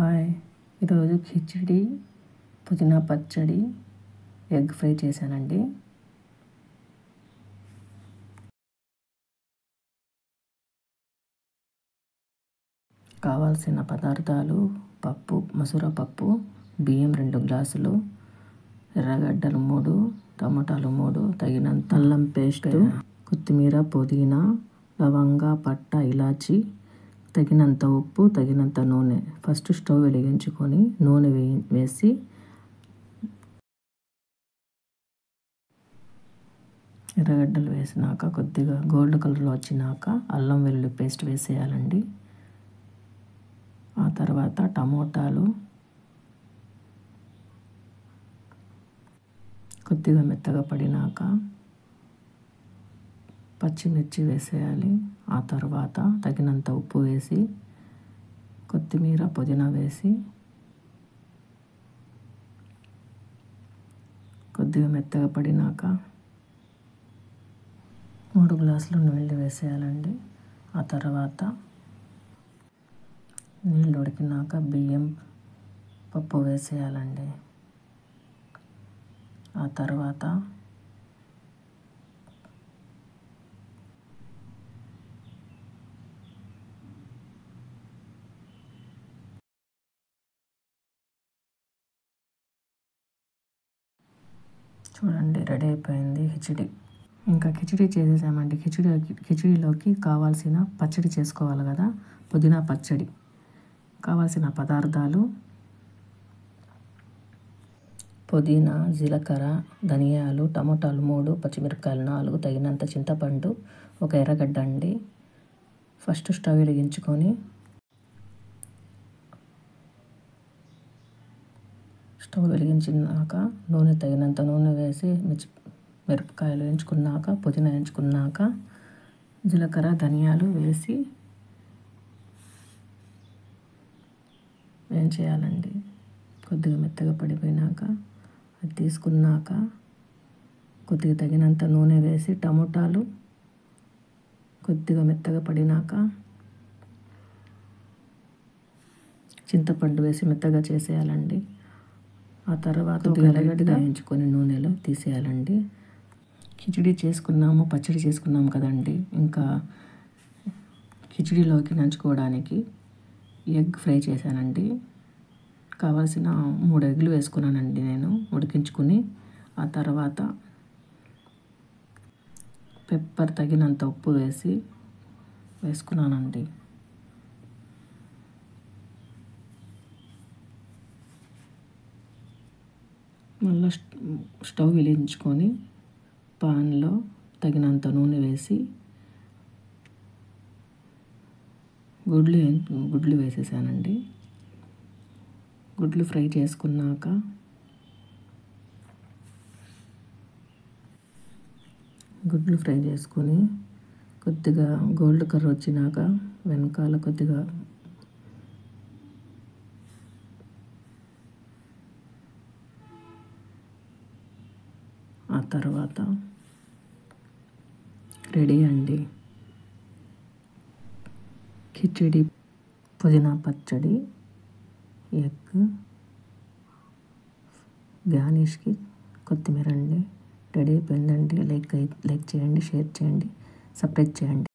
Hi, ఈరోజు కిచిడి, పుదీనా పచ్చడి, ఎగ్ ఫ్రై చేశానండి. కావాల్సిన పదార్థాలు: పప్పు, మసూర పప్పు, బియ్యం 2 గ్లాసులు, ఎర్రగడ్డలు 3, టమాటాలు 3, తగినంత అల్లం పేస్ట్, కొత్తిమీర, పుదీనా, లవంగ, పట్ట, ఇలాచి, తగినంత ఉప్పు, తగినంత నూనె. ఫస్ట్ స్టవ్ వెలిగించుకొని నూనె వేసి ఎర్రగడ్డలు వేసినాక కొద్దిగా గోల్డ్ కలర్లో వచ్చినాక అల్లం వెల్లుల్లి పేస్ట్ వేసేయాలండి. ఆ తర్వాత టమోటాలు కొద్దిగా మెత్తగా పడినాక పచ్చిమిర్చి వేసేయాలి. ఆ తర్వాత తగినంత ఉప్పు వేసి కొత్తిమీర, పుదీనా వేసి కొద్దిగా మెత్తగా పడినాక 3 గ్లాసులు నీళ్ళు వేసేయాలండి. ఆ తర్వాత నీళ్ళు ఉడికినాక బియ్యం, పప్పు వేసేయాలండి. ఆ తర్వాత చూడండి, రెడీ అయిపోయింది కిచిడి. ఇంకా కిచిడి చేసేసామండి. కిచిడిలోకి కావాల్సిన పచ్చడి చేసుకోవాలి కదా, పుదీనా పచ్చడి. కావాల్సిన పదార్థాలు: పుదీనా, జీలకర్ర, ధనియాలు, టమాటాలు 3, పచ్చిమిరపకాయలు 4, తగినంత చింతపండు, 1 ఎర్రగడ్డ అండి. ఫస్ట్ స్టవ్ వెలిగించుకొని స్టవ్ వెలిగించినాక తగినంత నూనె వేసి మిరపకాయలు వేయించుకున్నాక, పుదీనా వేయించుకున్నాక, జీలకర్ర, ధనియాలు వేసి వేయించేయాలండి. కొద్దిగా మెత్తగా పడిపోయినాక అది తీసుకున్నాక కొద్దిగా తగినంత నూనె వేసి టమోటాలు కొద్దిగా మెత్తగా పడినాక చింతపండు వేసి మెత్తగా చేసేయాలండి. ఆ తర్వాత ఎర్రగడ్డ వేయించుకొని నూనెలో తీసేయాలండి. కిచిడి చేసుకున్నాము, పచ్చడి చేసుకున్నాము కదండి. ఇంకా కిచిడిలోకి నంచుకోవడానికి ఎగ్ ఫ్రై చేశానండి. కావాల్సిన 3 ఎగ్గులు వేసుకున్నానండి నేను ఉడికించుకుని. ఆ తర్వాత పెప్పర్, తగినంత ఉప్పు వేసుకున్నానండి. మళ్ళీ స్టవ్ వెలిగించుకొని పాన్లో తగినంత నూనె వేసి గుడ్లు వేసేసానండి. గుడ్లు ఫ్రై చేసుకున్నాక గుడ్లు ఫ్రై చేసుకొని కొద్దిగా గోల్డ్ కలర్ వచ్చినాక వెనకాల కొద్దిగా ఆ తర్వాత రెడీ అండి కిచిడి, పుదీనా పచ్చడి, ఎగ్, గార్నిష్కి కొత్తిమీర అండి. రెడీ అయిపోయిందండి. లైక్ చేయండి, షేర్ చేయండి, సబ్స్క్రైబ్ చేయండి.